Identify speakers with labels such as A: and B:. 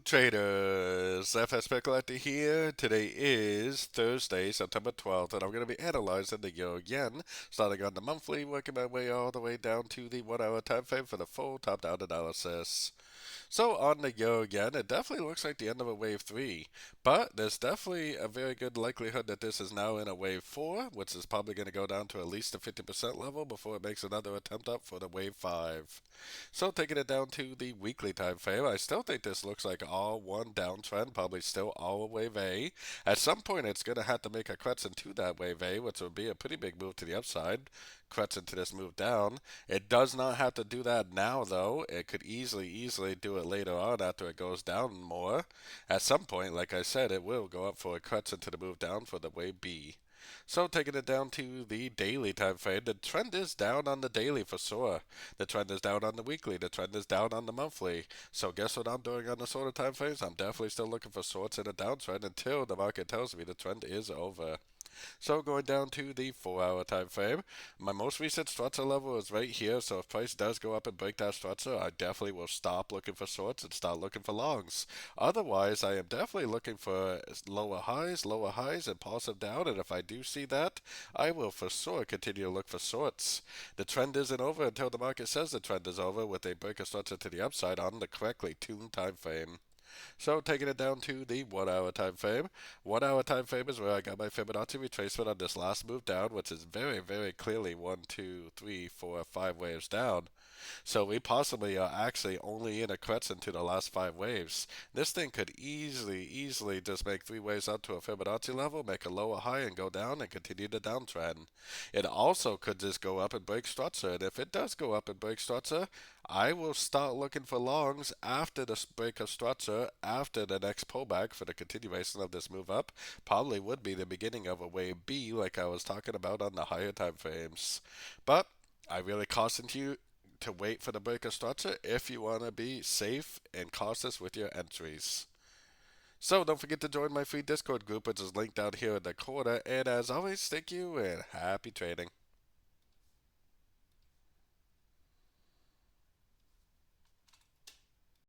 A: Traders, FX Pip Collector here. Today is Thursday, September 12th, and I'm going to be analyzing the euro yen, starting on the monthly, working my way all the way down to the 1 hour time frame for the full top-down analysis. So on the euro yen, it definitely looks like the end of a wave 3, but there's definitely a very good likelihood that this is now in a wave 4, which is probably going to go down to at least the 50% level before it makes another attempt up for the wave 5. So taking it down to the weekly time frame, I still think this looks like all one downtrend, probably still all wave A. At some point, it's going to have to make a crutch into that wave A, which would be a pretty big move to the upside. Crutch into this move down. It does not have to do that now, though. It could easily do it later on after it goes down more. At some point, like I said, it will go up for a crutch into the move down for the wave B. So taking it down to the daily time frame, the trend is down on the daily for sure. The trend is down on the weekly. The trend is down on the monthly. So guess what I'm doing on the sort of time frames? I'm definitely still looking for sorts in a downtrend until the market tells me the trend is over. So going down to the 4 hour time frame, my most recent structure level is right here. So if price does go up and break that structure, I definitely will stop looking for shorts and start looking for longs. Otherwise, I am definitely looking for lower highs, and positive down. And if I do see that, I will for sure continue to look for shorts. The trend isn't over until the market says the trend is over with a break of structure to the upside on the correctly tuned time frame. So taking it down to the 1 hour time frame. 1 hour time frame is where I got my Fibonacci retracement on this last move down, which is very clearly 1, 2, 3, 4, 5 waves down. So we possibly are actually only in a crescent to the last 5 waves. This thing could easily just make 3 waves up to a Fibonacci level, make a lower high and go down and continue the downtrend. It also could just go up and break structure, and if it does go up and break structure, I will start looking for longs after the break of structure, after the next pullback for the continuation of this move up. Probably would be the beginning of a wave B, like I was talking about on the higher time frames. But I really caution you to wait for the break of structure if you want to be safe and cautious with your entries. So don't forget to join my free Discord group, which is linked down here in the corner. And as always, thank you and happy trading.